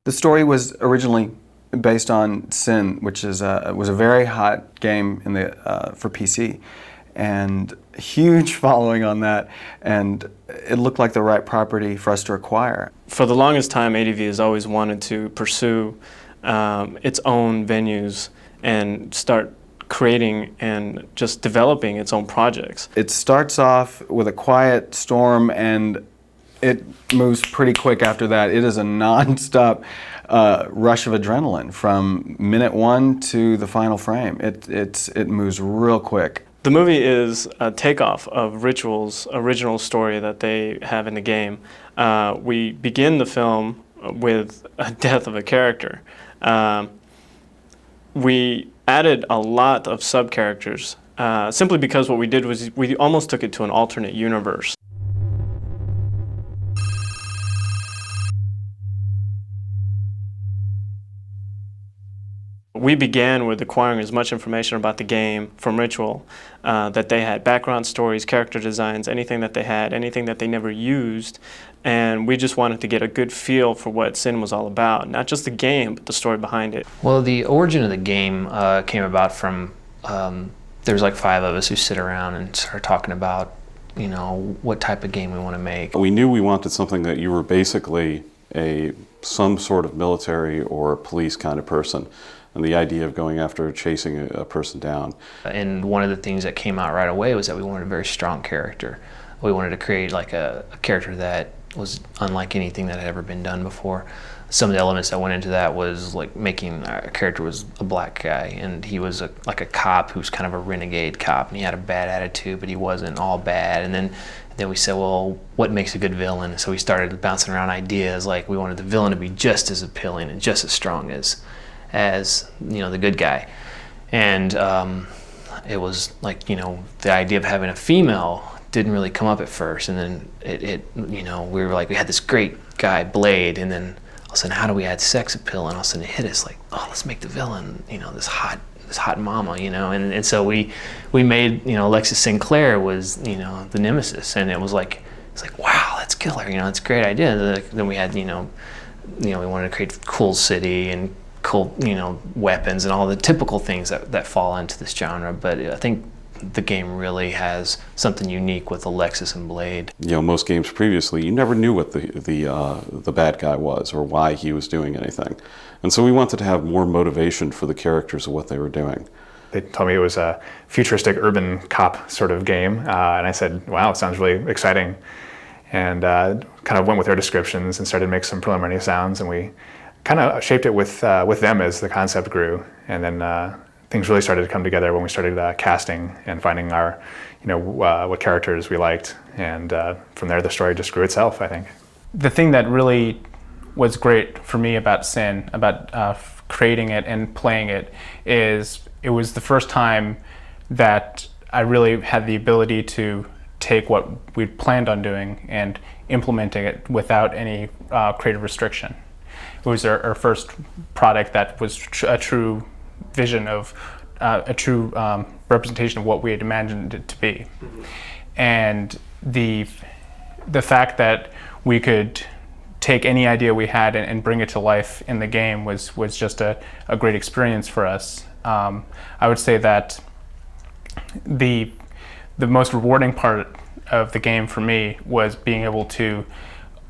The story was originally based on SiN, which was a very hot game for PC, and huge following on that, and it looked like the right property for us to acquire. For the longest time, ADV has always wanted to pursue its own venues and start creating and just developing its own projects. It starts off with a quiet storm and it moves pretty quick after that. It is a non-stop rush of adrenaline from minute one to the final frame. It moves real quick. The movie is a takeoff of Ritual's original story that they have in the game. We begin the film with a death of a character. We added a lot of sub-characters simply because what we did was we almost took it to an alternate universe. We began with acquiring as much information about the game from Ritual that they had background stories, character designs, anything that they had, anything that they never used, and we just wanted to get a good feel for what SiN was all about, not just the game, but the story behind it. Well, the origin of the game came about from, there's like 5 of us who sit around and start talking about, you know, what type of game we want to make. We knew we wanted something that you were basically some sort of military or police kind of person. And the idea of going after chasing a person down. And one of the things that came out right away was that we wanted a very strong character. We wanted to create like a character that was unlike anything that had ever been done before. Some of the elements that went into that was like making a character was a black guy, and he was like a cop who's kind of a renegade cop, and he had a bad attitude, but he wasn't all bad. And then we said, well, what makes a good villain? So we started bouncing around ideas, like we wanted the villain to be just as appealing and just as strong as you know, the good guy. And it was like, you know, the idea of having a female didn't really come up at first, and then you know, we were like, we had this great guy Blade, and then all of a sudden, how do we add sex appeal? And all of a sudden it hit us like, oh, let's make the villain, you know, this hot mama, you know. And so we made, you know, Alexis Sinclair was, you know, the nemesis, and it's like wow, that's killer, you know, it's a great idea. And then we had, you know, we wanted to create a cool city and cool, you know, weapons and all the typical things that fall into this genre. But I think the game really has something unique with Alexis and Blade. You know, most games previously, you never knew what the bad guy was or why he was doing anything. And so we wanted to have more motivation for the characters of what they were doing. They told me it was a futuristic urban cop sort of game, and I said, wow, it sounds really exciting. And kind of went with their descriptions and started to make some preliminary sounds, and we kind of shaped it with them as the concept grew. And then things really started to come together when we started casting and finding our, you know, what characters we liked. And from there, the story just grew itself, I think. The thing that really was great for me about SiN, about creating it and playing it, is it was the first time that I really had the ability to take what we'd planned on doing and implementing it without any creative restriction. It was our first product that was a true vision of, a true representation of what we had imagined it to be. Mm-hmm. And the fact that we could take any idea we had and bring it to life in the game was just a great experience for us. I would say that the most rewarding part of the game for me was being able to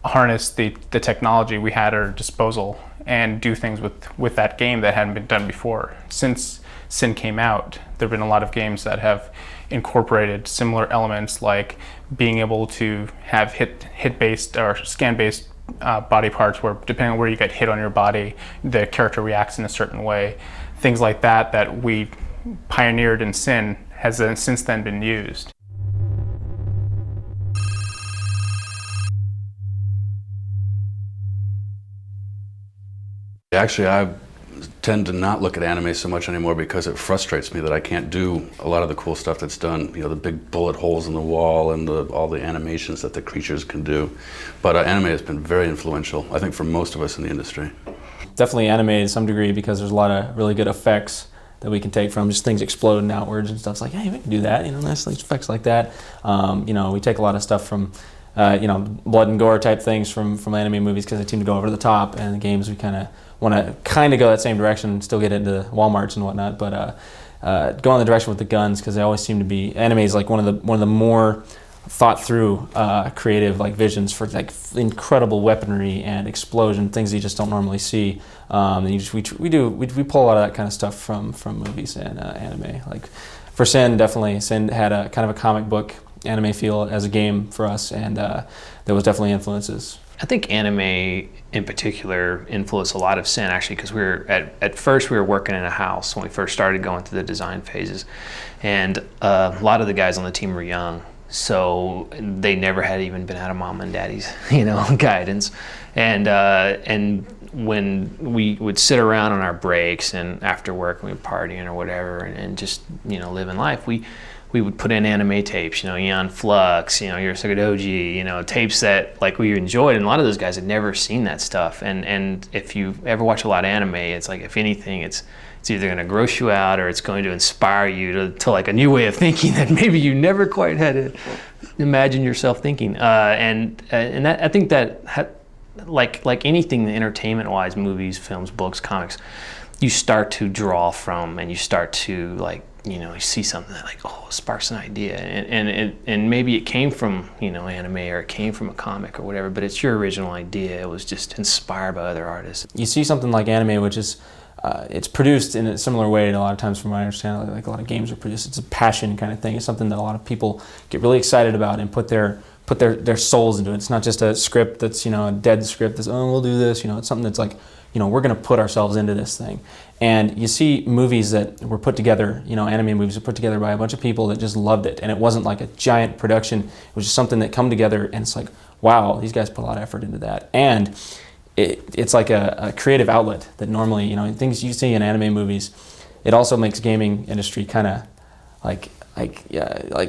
harness the technology we had at our disposal and do things with that game that hadn't been done before. Since SiN came out, there have been a lot of games that have incorporated similar elements, like being able to have hit-based or scan-based body parts, where depending on where you get hit on your body, the character reacts in a certain way. Things like that we pioneered in SiN has since then been used. Actually, I tend to not look at anime so much anymore because it frustrates me that I can't do a lot of the cool stuff that's done. You know, the big bullet holes in the wall and all the animations that the creatures can do. But anime has been very influential, I think, for most of us in the industry. Definitely anime to some degree, because there's a lot of really good effects that we can take from just things exploding outwards and stuff. It's like, hey, we can do that, you know, nice effects like that. You know, we take a lot of stuff from blood and gore type things from anime movies because they seem to go over the top, and the games we kind of want to go that same direction and still get into Walmarts and whatnot, but go in the direction with the guns because they always seem to be, anime is like one of the more thought through creative like visions for like incredible weaponry and explosion, things you just don't normally see. And we pull a lot of that kind of stuff from movies and anime. Like for SiN, definitely SiN had a kind of a comic book anime feel as a game for us, and there was definitely influences. I think anime in particular influenced a lot of SiN actually, because we were at first we were working in a house when we first started going through the design phases, and a lot of the guys on the team were young. So they never had even been out of mom and daddy's, guidance. And when we would sit around on our breaks and after work and we were partying or whatever and just, living life, we would put in anime tapes, Eon Flux, Yorusuke Doji, tapes that like we enjoyed, and a lot of those guys had never seen that stuff. And if you ever watch a lot of anime, it's like, if anything, it's either going to gross you out or it's going to inspire you to like a new way of thinking that maybe you never quite had to imagine yourself thinking. And that, I think that like anything entertainment-wise, movies, films, books, comics, you start to draw from, and you start to like, you see something that like, oh, sparks an idea, and maybe it came from anime or it came from a comic or whatever, but it's your original idea. It was just inspired by other artists. You see something like anime, which is it's produced in a similar way, and a lot of times, from what I understand, like a lot of games are produced. It's a passion kind of thing. It's something that a lot of people get really excited about and put their souls into it. It's not just a script that's a dead script that's, oh, we'll do this. It's something that's like, we're going to put ourselves into this thing. And you see movies that were put together, anime movies were put together by a bunch of people that just loved it, and it wasn't like a giant production. It was just something that come together, and it's like, wow, these guys put a lot of effort into that. And it's like a creative outlet that normally, things you see in anime movies, it also makes gaming industry kind of like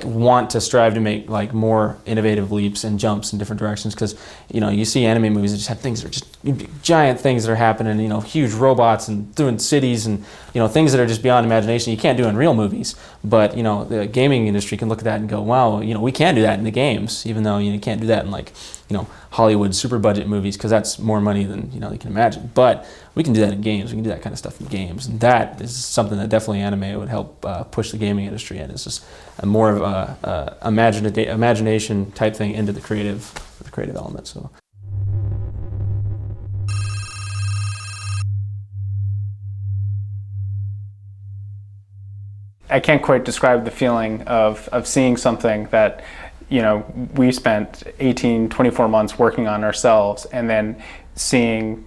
want to strive to make like more innovative leaps and jumps in different directions, because you see anime movies that just have things that are just giant things that are happening, huge robots and doing cities and things that are just beyond imagination you can't do in real movies. But the gaming industry can look at that and go, wow, we can do that in the games, even though you can't do that in like Hollywood super budget movies, because that's more money than you can imagine. But we can do that in games. We can do that kind of stuff in games, and that is something that definitely anime would help push the gaming industry in. It's just a more of a imagination type thing into the creative element. So. I can't quite describe the feeling of seeing something that we spent 18, 24 months working on ourselves, and then seeing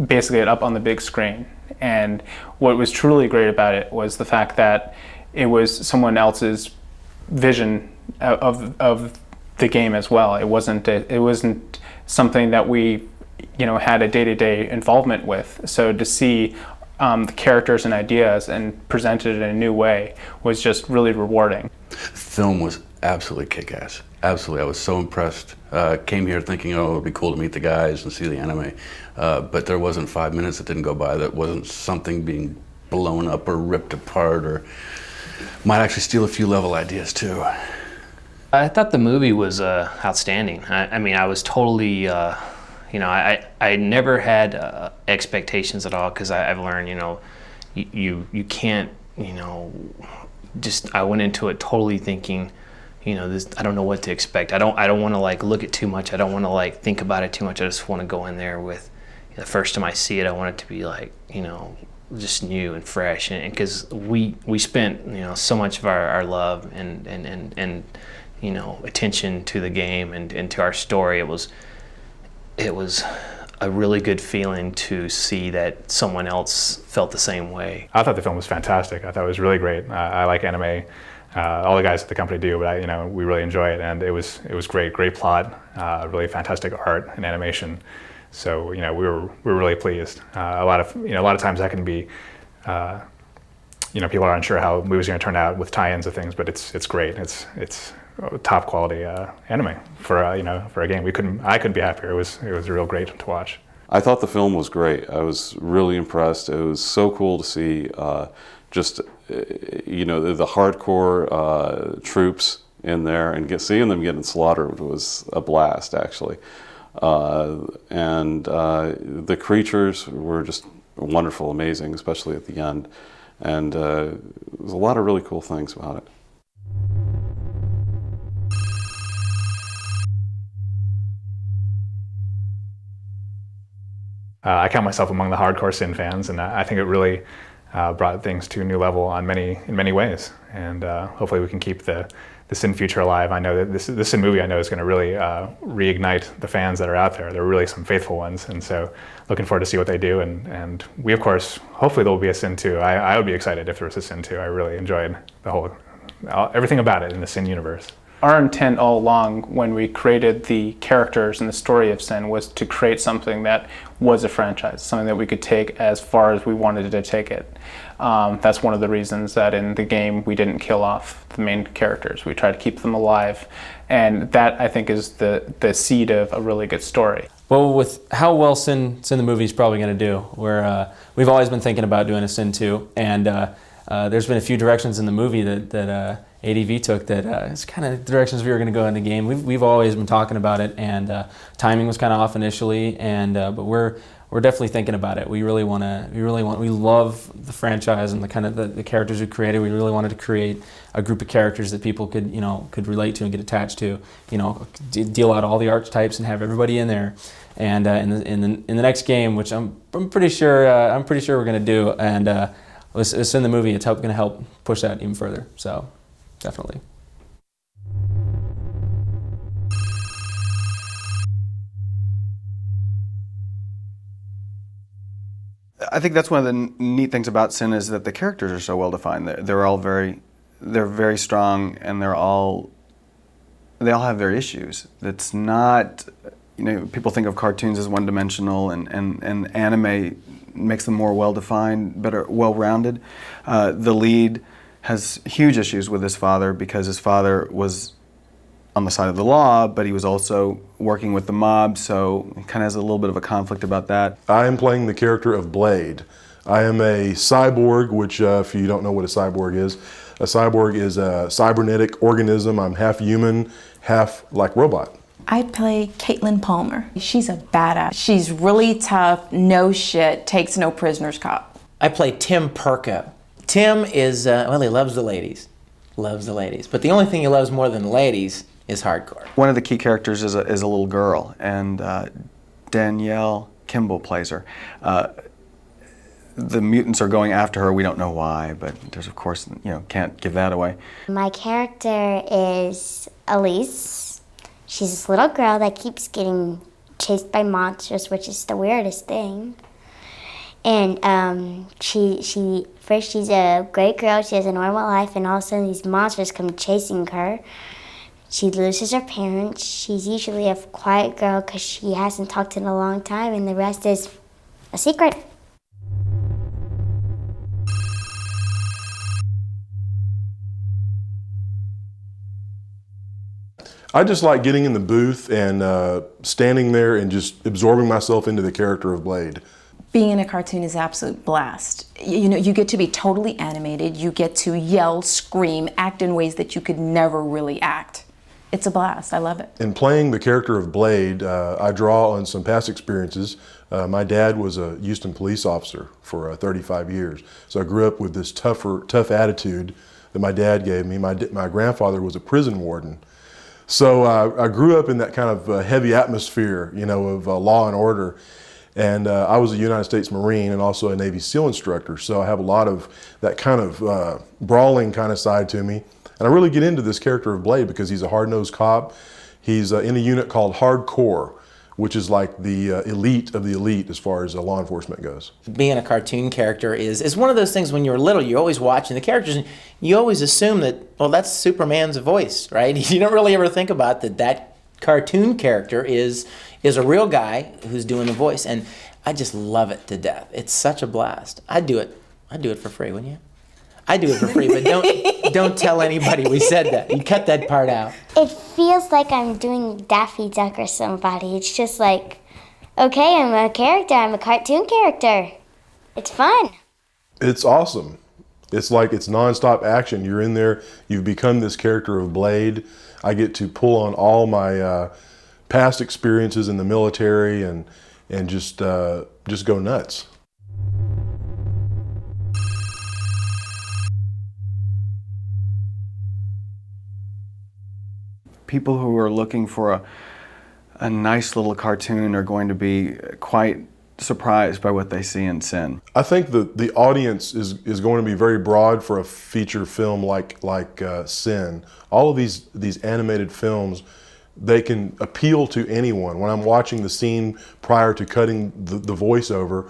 basically it up on the big screen. And what was truly great about it was the fact that it was someone else's vision of the game as well. It wasn't something that we had a day-to-day involvement with. So to see the characters and ideas and presented in a new way was just really rewarding. Film was absolutely kick-ass. Absolutely, I was so impressed. Came here thinking, oh, it'd be cool to meet the guys and see the anime, but there wasn't 5 minutes that didn't go by that wasn't something being blown up or ripped apart, or might actually steal a few level ideas too. I thought the movie was outstanding. I was totally, I never had expectations at all, because I've learned, you can't, I went into it totally thinking, this, I don't know what to expect. I don't want to like look at too much. I don't want to like think about it too much. I just want to go in there with, the first time I see it, I want it to be like, just new and fresh. And because we spent, so much of our love and attention to the game and to our story. It was a really good feeling to see that someone else felt the same way. I thought the film was fantastic. I thought it was really great. I like anime. All the guys at the company do, but we really enjoy it, and it was great plot, really fantastic art and animation. So we were really pleased. A lot of times that can be, people are unsure how movies are going to turn out with tie-ins of things, but it's great. It's top quality anime for a game. I couldn't be happier. It was real great to watch. I thought the film was great. I was really impressed. It was so cool to see the hardcore troops in there, and seeing them getting slaughtered was a blast, actually. The creatures were just wonderful, amazing, especially at the end. And there's a lot of really cool things about it. I count myself among the hardcore SiN fans, and I think it really brought things to a new level in many ways. And hopefully we can keep the SiN future alive. I know that this SiN movie, I know, is going to really reignite the fans that are out there. There are really some faithful ones, and so looking forward to see what they do. And we, of course, hopefully there will be a SiN 2. I would be excited if there was a SiN 2. I really enjoyed everything about it in the SiN universe. Our intent all along when we created the characters and the story of SiN was to create something that was a franchise, something that we could take as far as we wanted to take it. That's one of the reasons that in the game we didn't kill off the main characters. We tried to keep them alive, and that, I think, is the seed of a really good story. Well, with how well SiN the movie is probably going to do, we've always been thinking about doing a SiN 2, and there's been a few directions in the movie that ADV took that it's kind of the directions we were going to go in the game. We've always been talking about it, and timing was kind of off initially, and but we're definitely thinking about it. We love the franchise and the kind of the characters we created. We really wanted to create a group of characters that people could relate to and get attached to. Deal out all the archetypes and have everybody in there. And in the next game, which I'm pretty sure we're going to do, and it's in the movie. It's going to help push that even further. So. Definitely. I think that's one of the neat things about SiN is that the characters are so well defined. They're very strong, and they all have their issues. It's not, people think of cartoons as one-dimensional, and anime makes them more well-defined, better, well-rounded. The lead has huge issues with his father because his father was on the side of the law, but he was also working with the mob, so he kind of has a little bit of a conflict about that. I am playing the character of Blade. I am a cyborg, which if you don't know what a cyborg is a cybernetic organism. I'm half human, half like robot. I play Caitlin Palmer. She's a badass. She's really tough, no shit, takes no prisoners cop. I play Tim Perko. Tim is, he loves the ladies. Loves the ladies. But the only thing he loves more than the ladies is hardcore. One of the key characters is a little girl, and Danielle Kimball plays her. The mutants are going after her. We don't know why, but there's, of course, can't give that away. My character is Elise. She's this little girl that keeps getting chased by monsters, which is the weirdest thing. And she's a great girl, she has a normal life, and all of a sudden these monsters come chasing her. She loses her parents. She's usually a quiet girl because she hasn't talked in a long time, and the rest is a secret. I just like getting in the booth and standing there and just absorbing myself into the character of Blade. Being in a cartoon is an absolute blast. You get to be totally animated, you get to yell, scream, act in ways that you could never really act. It's a blast, I love it. In playing the character of Blade, I draw on some past experiences. My dad was a Houston police officer for 35 years, so I grew up with this tough attitude that my dad gave me. My grandfather was a prison warden. So I grew up in that kind of heavy atmosphere, of law and order. And I was a United States Marine and also a Navy SEAL instructor, so I have a lot of that kind of brawling kind of side to me. And I really get into this character of Blade because he's a hard-nosed cop. He's in a unit called Hardcore, which is like the elite of the elite as far as law enforcement goes. Being a cartoon character is one of those things. When you're little, you're always watching the characters, and you always assume that, well, that's Superman's voice, right? You don't really ever think about that cartoon character is a real guy who's doing the voice, and I just love it to death. It's such a blast. I'd do it for free, wouldn't you? I'd do it for free, but don't tell anybody we said that. You cut that part out. It feels like I'm doing Daffy Duck or somebody. It's just like, okay, I'm a character. I'm a cartoon character. It's fun. It's awesome. It's like it's nonstop action. You're in there, you've become this character of Blade. I get to pull on all my past experiences in the military and just go nuts. People who are looking for a nice little cartoon are going to be quite surprised by what they see in SiN. I think the audience is going to be very broad for a feature film like SiN. All of these animated films, they can appeal to anyone. When I'm watching the scene prior to cutting the voiceover,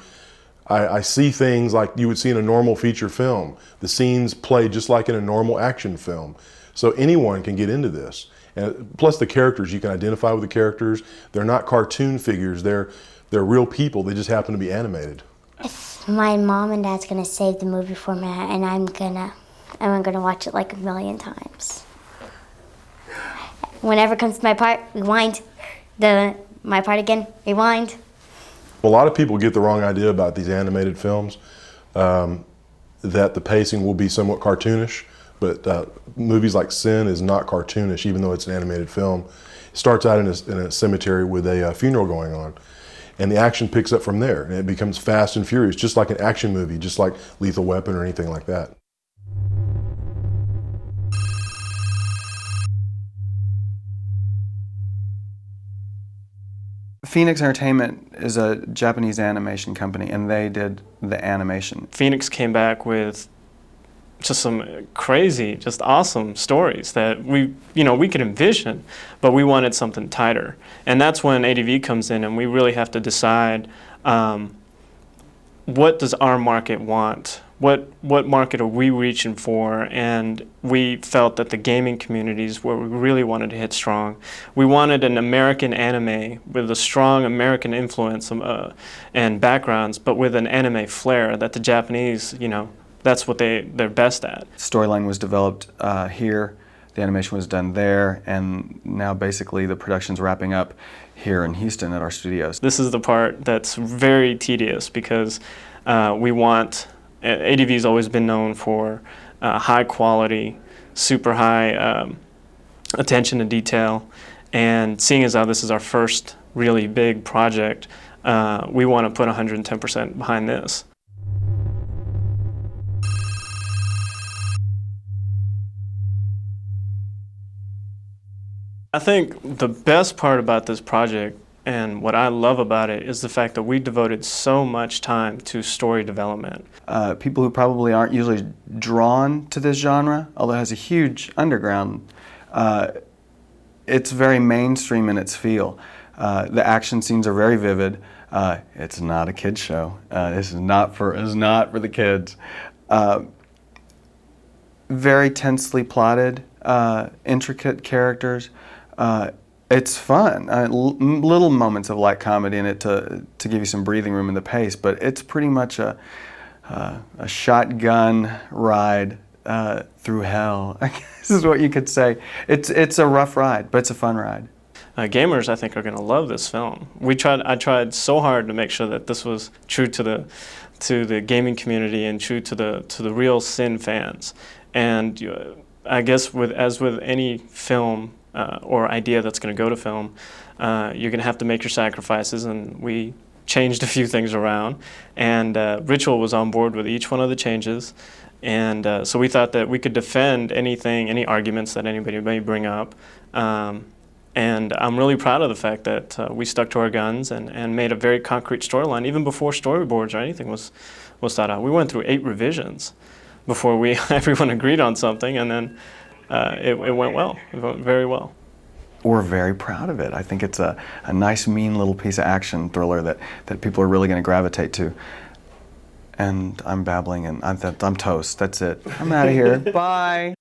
I see things like you would see in a normal feature film. The scenes play just like in a normal action film. So anyone can get into this. And plus the characters, you can identify with the characters. They're not cartoon figures, they're real people, they just happen to be animated. If my mom and dad's gonna save the movie format and I'm gonna watch it like 1,000,000 times. Whenever it comes to my part, rewind. My part again, rewind. A lot of people get the wrong idea about these animated films, that the pacing will be somewhat cartoonish, but movies like SiN is not cartoonish, even though it's an animated film. It starts out in a cemetery with a funeral going on, and the action picks up from there, and it becomes fast and furious, just like an action movie, just like Lethal Weapon or anything like that. Phoenix Entertainment is a Japanese animation company, and they did the animation. Phoenix came back with just some crazy, just awesome stories that we could envision, but we wanted something tighter. And that's when ADV comes in, and we really have to decide what does our market want? What market are we reaching for? And we felt that the gaming communities where we really wanted to hit strong. We wanted an American anime with a strong American influence and backgrounds, but with an anime flair that the Japanese, that's what they're best at. Storyline was developed here, the animation was done there, and now basically the production's wrapping up here in Houston at our studios. This is the part that's very tedious because ADV's always been known for high quality, super high attention to detail, and seeing as how this is our first really big project, we want to put 110% behind this. I think the best part about this project and what I love about it is the fact that we devoted so much time to story development. People who probably aren't usually drawn to this genre, although it has a huge underground, it's very mainstream in its feel. The action scenes are very vivid. It's not a kid's show. This is not for the kids. Very tensely plotted, intricate characters. It's fun. Little moments of light comedy in it to give you some breathing room in the pace, but it's pretty much a shotgun ride through hell, I guess is what you could say. It's a rough ride, but it's a fun ride. Gamers, I think, are going to love this film. I tried so hard to make sure that this was true to the gaming community and true to the real SiN fans. And I guess as with any film or idea that's going to go to film, you're going to have to make your sacrifices, and we changed a few things around. And Ritual was on board with each one of the changes, and so we thought that we could defend any arguments that anybody may bring up. And I'm really proud of the fact that we stuck to our guns and made a very concrete storyline, even before storyboards or anything was thought out. We went through 8 revisions before everyone agreed on something, and then it went well. It went very well. We're very proud of it. I think it's a nice, mean little piece of action thriller that people are really going to gravitate to. And I'm babbling, and I'm toast. That's it. I'm out of here. Bye.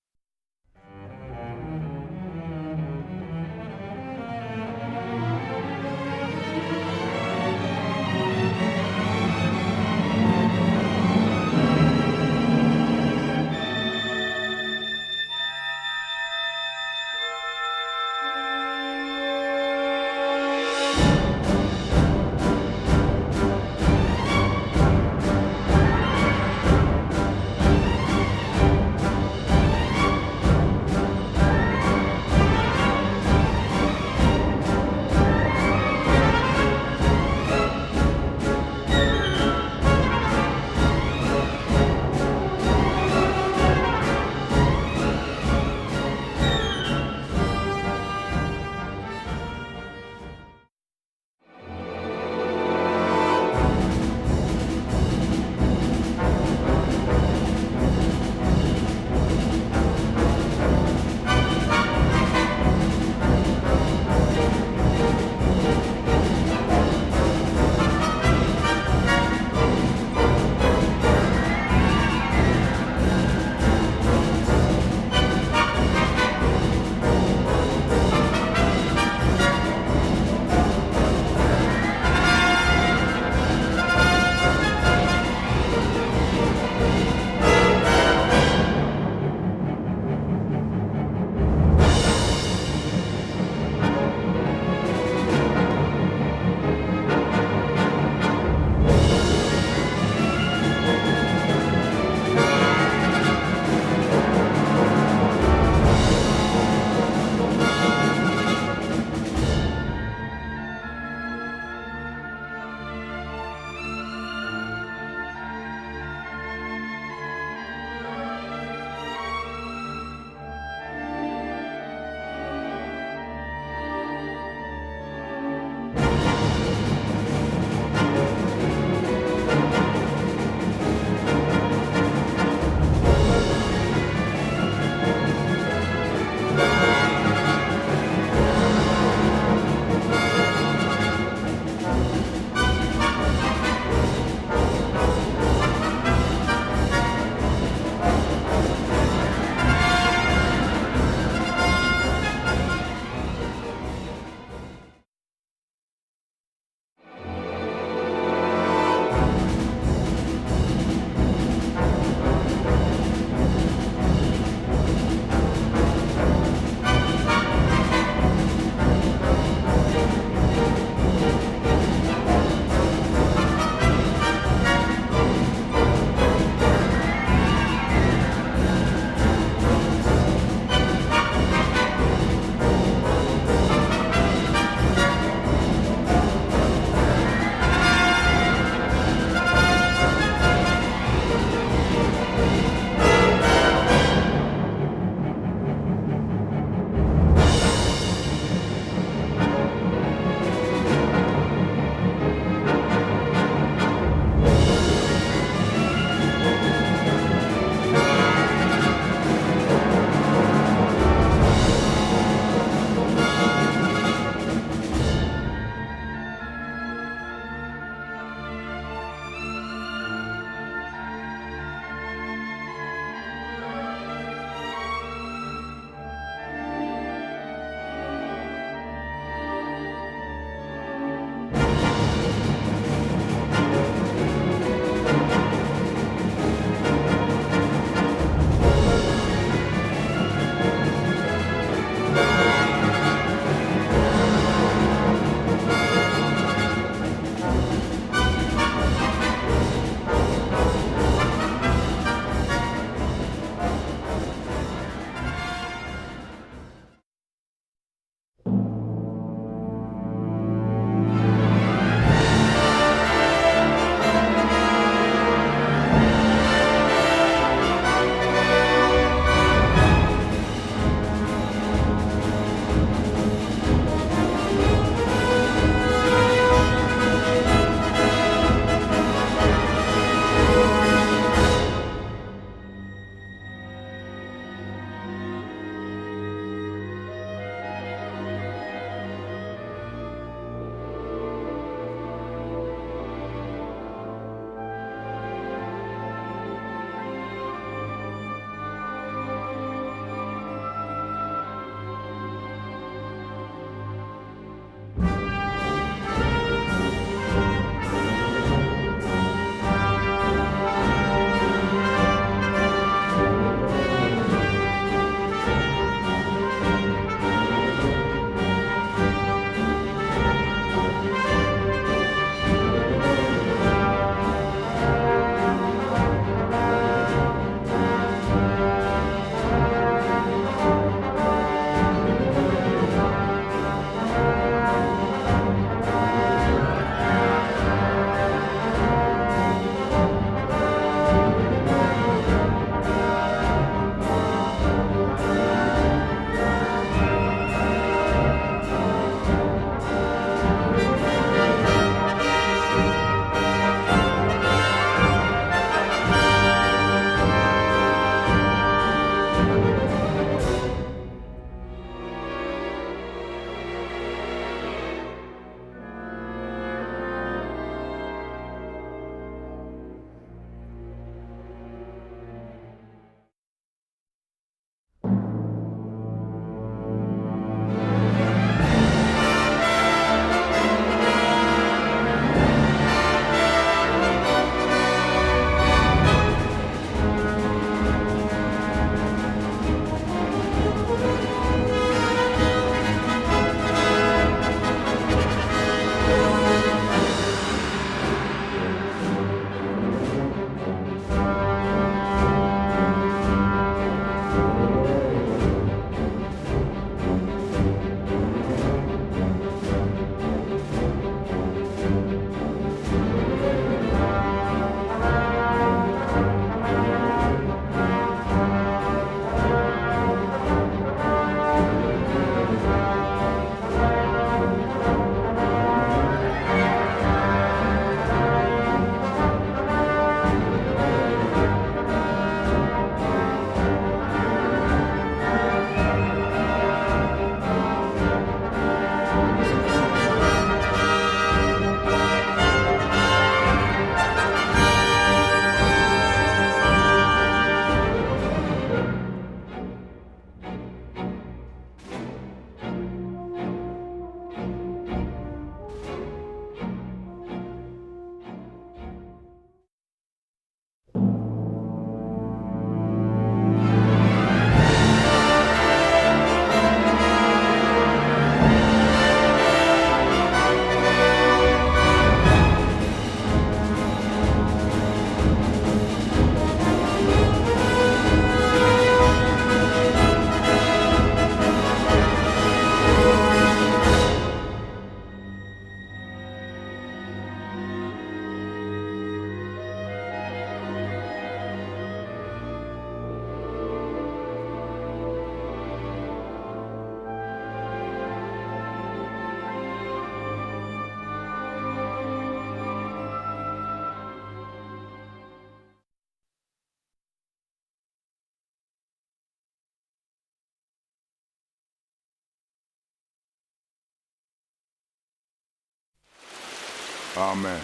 Amen.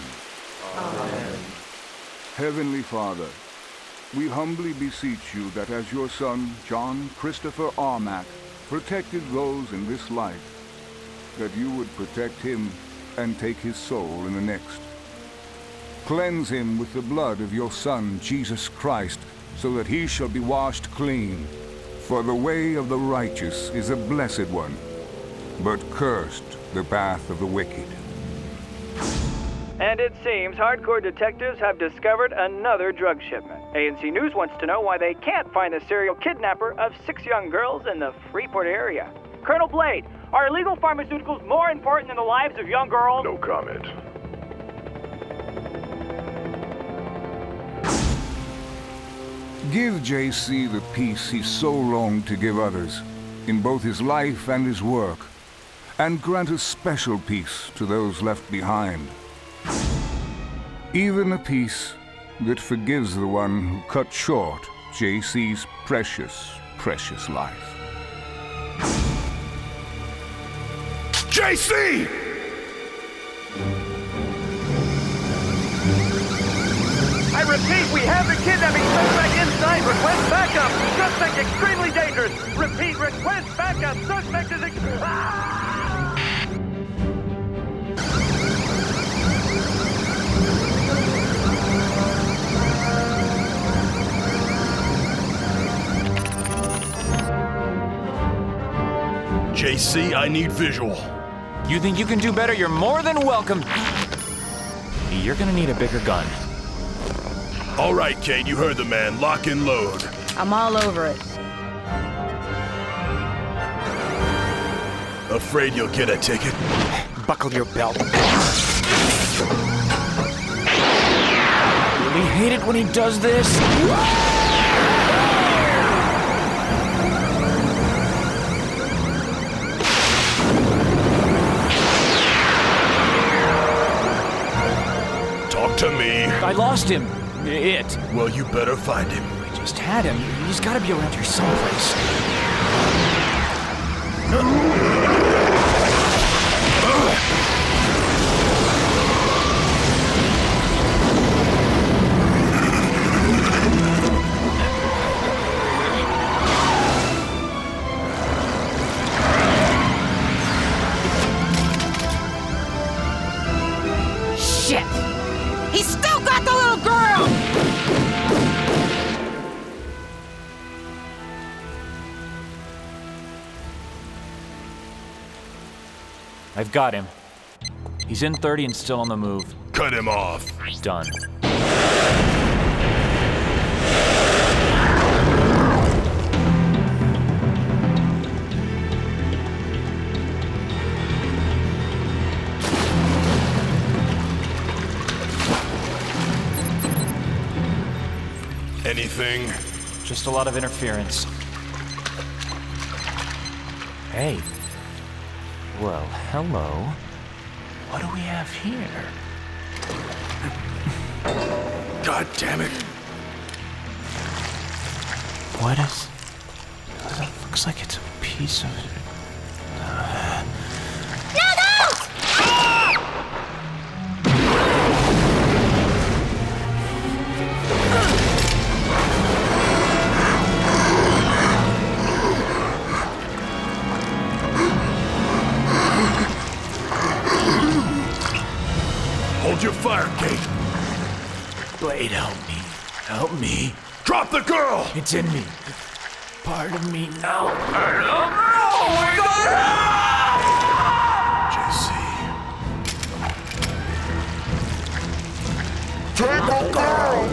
Amen. Heavenly Father, we humbly beseech you that as your son, John Christopher Armack, protected those in this life, that you would protect him and take his soul in the next. Cleanse him with the blood of your Son, Jesus Christ, so that he shall be washed clean. For the way of the righteous is a blessed one, but cursed the path of the wicked. And it seems hardcore detectives have discovered another drug shipment. ANC News wants to know why they can't find the serial kidnapper of 6 young girls in the Freeport area. Colonel Blade, are illegal pharmaceuticals more important than the lives of young girls? No comment. Give JC the peace he so longed to give others, in both his life and his work, and grant a special peace to those left behind. Even a peace that forgives the one who cut short JC's precious, precious life. JC! I repeat, we have the kidnapping suspect inside. Request backup. Suspect extremely dangerous. Repeat, request backup. Suspect is JC, I need visual. You think you can do better? You're more than welcome. You're gonna need a bigger gun. All right, Kate, you heard the man. Lock and load. I'm all over it. Afraid you'll get a ticket? Buckle your belt. Really hate it when he does this. Talk to me. I lost him. Well, you better find him. I just had him. He's gotta be around here someplace. Shit! He's still got the little girl! I've got him. He's in 30 and still on the move. Cut him off. Done. Anything? Just a lot of interference. Hey. Well, hello. What do we have here? God damn it. What is... That looks like it's a piece of... Hold your fire, Kate. Blade, help me. Help me. Drop the girl! It's in me. Part of me now. Oh my God! JC. Take the girl!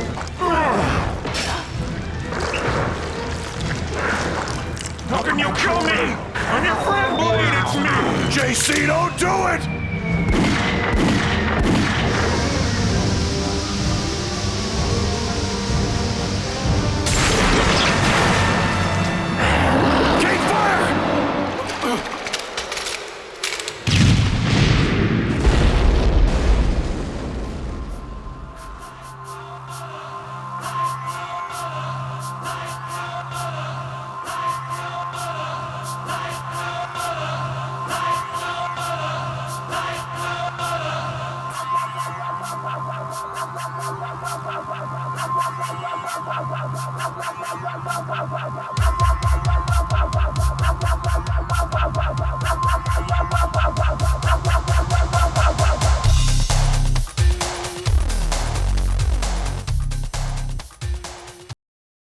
How can you kill me? I'm your friend, Blade, it's me! JC, don't do it!